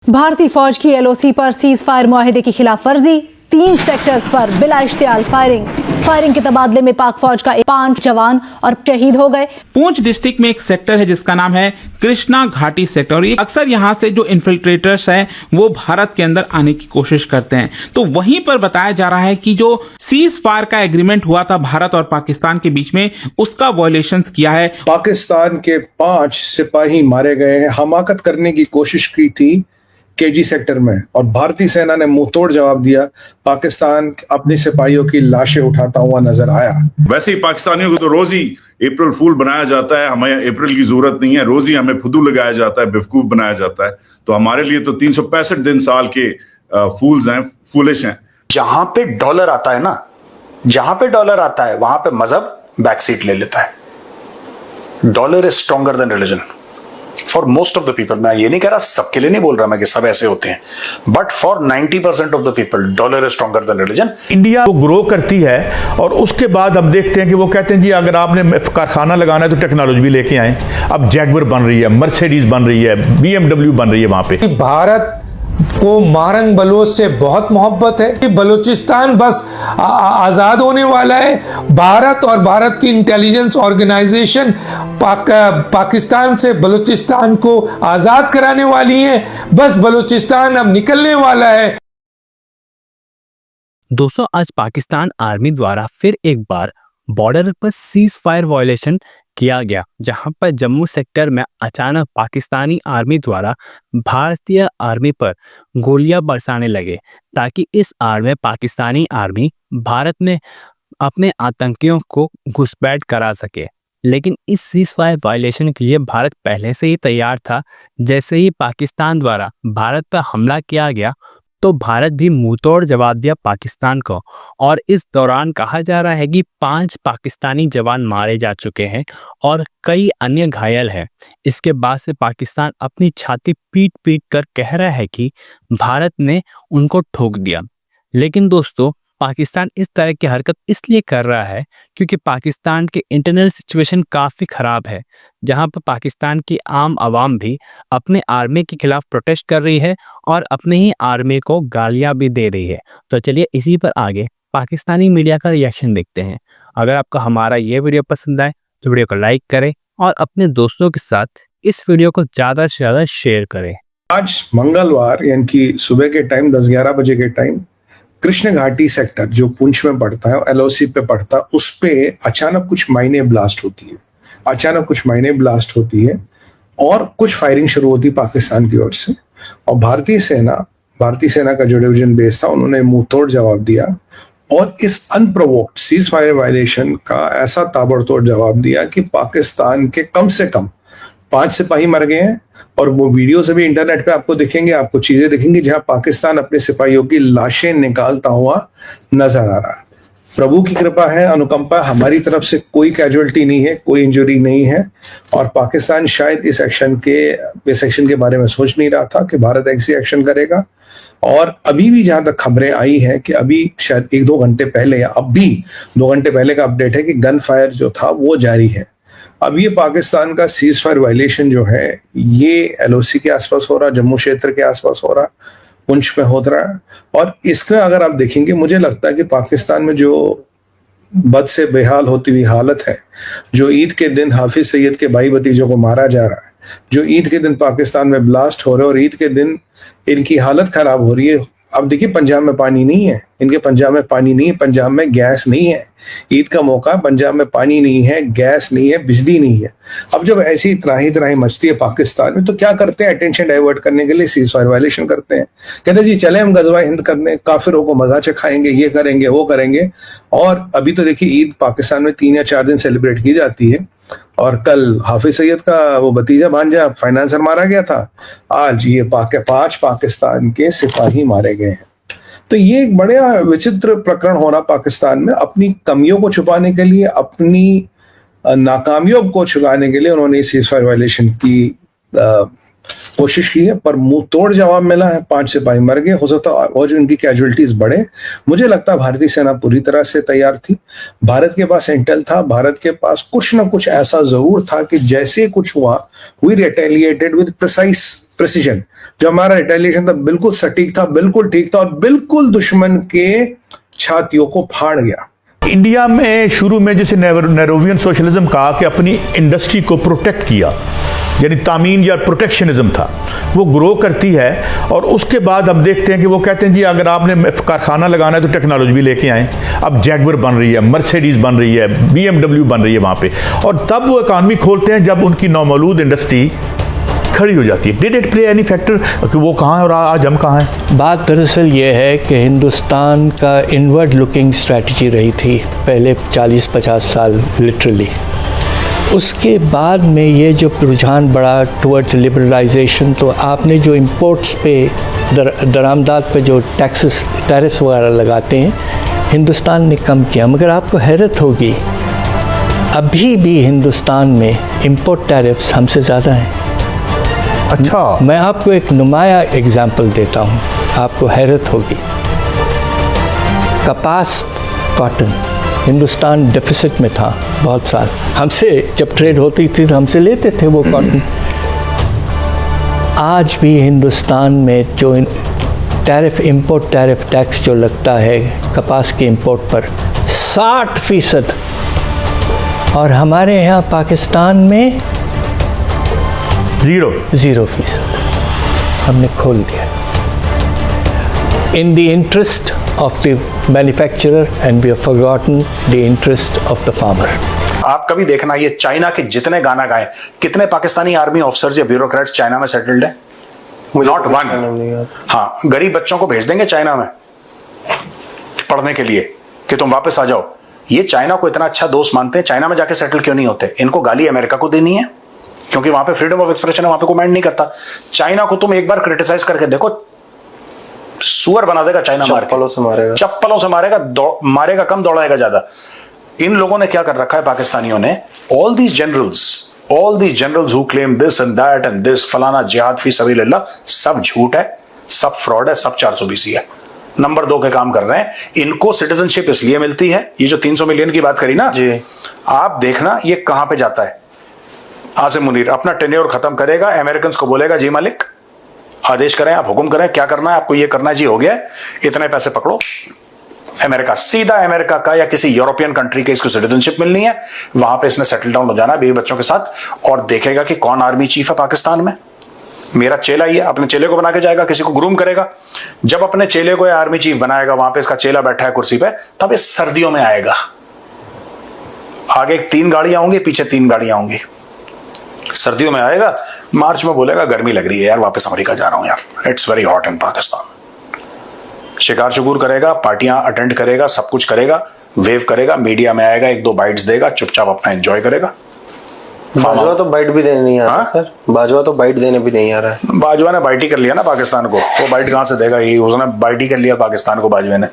भारतीय फौज की एलओसी पर सीज फायर मुआहिदे की खिलाफ वर्जी, 3 सेक्टर्स पर बिला इश्तियाल फायरिंग के तबादले में पाक फौज का 5 जवान और शहीद हो गए। पूंछ डिस्ट्रिक्ट में एक सेक्टर है जिसका नाम है कृष्णा घाटी सेक्टर और अक्सर यहाँ से जो इन्फिल्ट्रेटर्स हैं वो भारत के अंदर आने की कोशिश करते हैं। तो वहीं पर बताया जा रहा है कि जो सीज फायर का एग्रीमेंट हुआ था भारत और पाकिस्तान के बीच में, उसका वायलेशन किया है। पाकिस्तान के 5 सिपाही मारे गए हैं। हमाकत करने की कोशिश की थी केजी सेक्टर में और भारतीय सेना ने मुंह तोड़ जवाब दिया। पाकिस्तान अपने सिपाहियों की लाशें उठाता हुआ नजर आया। वैसे ही पाकिस्तानियों को तो रोज ही अप्रैल फूल बनाया जाता है। हमें अप्रैल की जरूरत नहीं है, रोज ही हमें फुदू लगाया जाता है, बेवकूफ बनाया जाता है। तो हमारे लिए तो 365 दिन साल के फूल्स हैं, फूलिश हैं। जहां पे डॉलर आता है ना, जहां पे डॉलर आता है वहां पे मजहब बैक सीट ले लेता है। Dollar is stronger than religion for most of the people. मैं ये नहीं कह रहा, सबके लिए नहीं बोल रहा मैं कि सब ऐसे होते हैं, but for 90% of the people dollar is stronger than religion. India वो ग्रो करती है और उसके बाद अब देखते हैं कि वो कहते हैं जी अगर आपने कारखाना लगाना है तो टेक्नोलॉजी भी लेके आए। अब जैगवर बन रही है, मर्सिडीज बन रही है, BMW बन रही है वहां पे। भारत को मारंग बलोच से बहुत मोहब्बत है कि बलूचिस्तान बस आजाद होने वाला है। भारत और भारत की इंटेलिजेंस ऑर्गेनाइजेशन पाकिस्तान से बलूचिस्तान को आजाद कराने वाली है। बस बलूचिस्तान अब निकलने वाला है। दोस्तों, आज पाकिस्तान आर्मी द्वारा फिर एक बार बॉर्डर पर सीज फायर वायलेशन किया गया, जहां पर जम्मू सेक्टर में अचानक पाकिस्तानी आर्मी द्वारा भारतीय आर्मी पर गोलियां बरसाने लगे ताकि इस आड़ में पाकिस्तानी आर्मी भारत में अपने आतंकियों को घुसपैठ करा सके। लेकिन इस सीज फायर वायलेशन के लिए भारत पहले से ही तैयार था। जैसे ही पाकिस्तान द्वारा भारत पर हमला किया गया तो भारत भी मुंहतोड़ जवाब दिया पाकिस्तान को, और इस दौरान कहा जा रहा है कि 5 पाकिस्तानी जवान मारे जा चुके हैं और कई अन्य घायल हैं। इसके बाद से पाकिस्तान अपनी छाती पीट पीट कर कह रहा है कि भारत ने उनको ठोक दिया। लेकिन दोस्तों, पाकिस्तान इस तरह की हरकत इसलिए कर रहा है क्योंकि पाकिस्तान के इंटरनल सिचुएशन काफ़ी ख़राब है, जहां पर पाकिस्तान की आम आवाम भी अपने आर्मी के खिलाफ प्रोटेस्ट कर रही है और अपने ही आर्मी को गालियां भी दे रही है। तो चलिए इसी पर आगे पाकिस्तानी मीडिया का रिएक्शन देखते हैं। अगर आपको हमारा ये वीडियो पसंद आए तो वीडियो को लाइक करें और अपने दोस्तों के साथ इस वीडियो को ज़्यादा से ज़्यादा शेयर करें। आज मंगलवार यानी कि सुबह के टाइम 10-11 बजे के टाइम कृष्ण घाटी सेक्टर जो पुंछ में पड़ता है, एलओसी पे पड़ता है, उस पे अचानक कुछ माइने ब्लास्ट होती है और कुछ फायरिंग शुरू होती है पाकिस्तान की ओर से। और भारतीय सेना का जो डिवीजन बेस था उन्होंने मुंह तोड़ जवाब दिया और इस अनप्रोवोक्ड सीज फायर वायलेशन का ऐसा ताबड़तोड़ जवाब दिया कि पाकिस्तान के कम से कम 5 सिपाही मर गए हैं। और वो वीडियो से भी इंटरनेट पे आपको दिखेंगे, आपको चीजें दिखेंगी जहां पाकिस्तान अपने सिपाहियों की लाशें निकालता हुआ नजर आ रहा है। प्रभु की कृपा है, अनुकंपा, हमारी तरफ से कोई कैजुअलिटी नहीं है, कोई इंजरी नहीं है। और पाकिस्तान शायद इस एक्शन के बारे में सोच नहीं रहा था कि भारत ऐसी एक्शन करेगा। और अभी भी जहां तक खबरें आई हैं कि अभी शायद 1-2 घंटे पहले या अब भी 2 घंटे पहले का अपडेट है कि गन फायर जो था वो जारी है। अब ये पाकिस्तान का सीज फायर वायलेशन जो है ये एलओसी के आसपास हो रहा, जम्मू क्षेत्र के आसपास हो रहा, पुंछ में हो रहा है। और इसका अगर आप देखेंगे, मुझे लगता है कि पाकिस्तान में जो बद से बेहाल होती हुई हालत है, जो ईद के दिन हाफिज सईद के भाई भतीजों को मारा जा रहा है, जो ईद के दिन पाकिस्तान में ब्लास्ट हो रहे हैं और ईद के दिन इनकी हालत खराब हो रही है। अब देखिए, पंजाब में पानी नहीं है, इनके पंजाब में पानी नहीं है, पंजाब में गैस नहीं है। ईद का मौका, पंजाब में पानी नहीं है, गैस नहीं है, बिजली नहीं है। अब जब ऐसी त्राही मचती है पाकिस्तान में तो क्या करते हैं? अटेंशन डाइवर्ट करने के लिए सीज फायर वायलेशन करते हैं। कहते हैं जी चले हम गजवा हिंद करने, काफिरों को मजा चखाएंगे, ये करेंगे वो करेंगे। और अभी तो देखिए ईद पाकिस्तान में 3 या 4 दिन सेलिब्रेट की जाती है और कल हाफिज सईद का वो भतीजा भांजा फाइनेंसर मारा गया था। आज ये 5 पाकिस्तान के सिपाही मारे गए हैं। तो ये एक बड़ा विचित्र प्रकरण हो रहा पाकिस्तान में। अपनी कमियों को छुपाने के लिए, अपनी नाकामियों को छुपाने के लिए उन्होंने सीज फायर वायलेशन की कोशिश की है, पर मुंह तोड़ जवाब मिला है। 5 सिपाही मर गए, हो सकता है और जो इनकी कैजुअलिटीज बढ़े। मुझे लगता है भारतीय सेना पूरी तरह से तैयार थी। भारत के पास इंटेल था, भारत के पास कुछ ना कुछ ऐसा जरूर था कि जैसे कुछ हुआ, we retaliated with precise precision, जो हमारा रिटेलिएशन था बिल्कुल सटीक था, बिल्कुल ठीक था और बिल्कुल दुश्मन के छातियों को फाड़ गया। इंडिया में शुरू में जैसे नेरोवियन सोशलिज्म कहा कि अपनी इंडस्ट्री को प्रोटेक्ट किया, यानी तामीन या प्रोटेक्शनिज्म था, वो ग्रो करती है और उसके बाद अब देखते हैं कि वो कहते हैं जी अगर आपने कारखाना लगाना है तो टेक्नोलॉजी भी लेके आए। अब जैगवर बन रही है, मर्सिडीज बन रही है, BMW बन रही है वहाँ पे, और तब वो इकॉनमी खोलते हैं जब उनकी नौमौलूद इंडस्ट्री खड़ी हो जाती है। Did it play any factor कि वो कहाँ है और आज हम कहाँ हैं? बात दरअसल ये है कि हिंदुस्तान का इनवर्ड लुकिंग स्ट्रैटेजी रही थी पहले 40-50 साल लिटरली। उसके बाद में ये जो रुझान बढ़ा टुवर्ड्स लिबरलाइजेशन, तो आपने जो इंपोर्ट्स पे दरामदात पे जो टैरिफ्स वगैरह लगाते हैं हिंदुस्तान ने कम किया। मगर आपको हैरत होगी अभी भी हिंदुस्तान में इंपोर्ट टैरिफ्स हमसे ज़्यादा हैं। अच्छा, मैं आपको एक नुमाया एग्जाम्पल देता हूँ, आपको हैरत होगी। कपास, कॉटन, हिंदुस्तान डेफिसिट में था बहुत साल। हमसे जब ट्रेड होती थी तो हमसे लेते थे वो कॉटन। आज भी हिंदुस्तान में जो टैरिफ, इंपोर्ट टैरिफ टैक्स जो लगता है कपास के इंपोर्ट पर 60%, और हमारे यहाँ पाकिस्तान में 0%। हमने खोल दिया in the interest of the manufacturer and we have forgotten the interest of the farmer. आप कभी देखना ये चाइना के जितने गाना गाए, कितने पाकिस्तानी आर्मी ऑफिसर्स या ब्यूरोक्रेट्स चाइना में सेटल्ड है? Not one. हाँ, गरीब बच्चों को भेज देंगे चाइना में पढ़ने के लिए कि तुम वापस आ जाओ। ये चाइना को इतना अच्छा दोस्त मानते हैं, चाइना में जाके सेटल क्यों नहीं होते? इनको गाली अमेरिका को देनी है क्योंकि वहां पे फ्रीडम ऑफ एक्सप्रेशन है, वहां पे कोई माइंड नहीं करता। चाइना को तुम एक बार क्रिटिसाइज करके देखो, सुअर बना देगा चाइना, चप्पलों से मारेगा, मारेगा कम, दौड़ाएगा ज्यादा। इन लोगों ने क्या कर रखा है पाकिस्तानियों ने, all these generals who claim this and that and this, फलाना जिहाद फी सबीलिल्लाह, सब झूठ है, सब फ्रॉड है, सब 420 है। नंबर 2 के काम कर रहे हैं। इनको सिटीजनशिप इसलिए मिलती है, ये जो 300 मिलियन की बात करी ना जी, आप देखना ये कहां पे जाता है। आसिम मुनीर अपना टेन्योर खत्म करेगा, अमेरिकन को बोलेगा जी मालिक आदेश करें, आप हुक्म करें, क्या करना है आपको, ये करना है जी, हो गया, इतने पैसे पकड़ो। अमेरिका, सीधा अमेरिका का या किसी यूरोपियन कंट्री के इसको सिटीजनशिप मिलनी है, वहां पे इसने सेटल डाउन हो जाना है बीवी बच्चों के साथ, और देखेगा कि कौन आर्मी चीफ है पाकिस्तान में। मेरा चेला ही है, अपने चेले को बना के जाएगा, किसी को ग्रूम करेगा। जब अपने चेले को आर्मी चीफ बनाएगा, वहां पे इसका चेला बैठा है कुर्सी पे, तब इस सर्दियों में आएगा। आगे 3 गाड़ियां होंगी, पीछे 3 गाड़ियां होंगी। सर्दियों में आएगा, मार्च में बोलेगा गर्मी लग रही है यार, वापस अमेरिका जा रहा हूं यार, it's very hot in Pakistan. शिकार शुगूर करेगा, पार्टियां अटेंड करेगा, सब कुछ करेगा, वेव करेगा, मीडिया में आएगा, 1-2 बाइट्स देगा, चुपचाप अपना एंजॉय करेगा। बाजवा तो बाइट भी देने नहीं आ रहा सर, बाजवा तो बाइट देने भी नहीं आ रहा है। बाजवा ने बाइट ही कर लिया ना पाकिस्तान को, वो बाइट कहां से देगा? उसने बाइट ही कर लिया पाकिस्तान को बाजवे ने।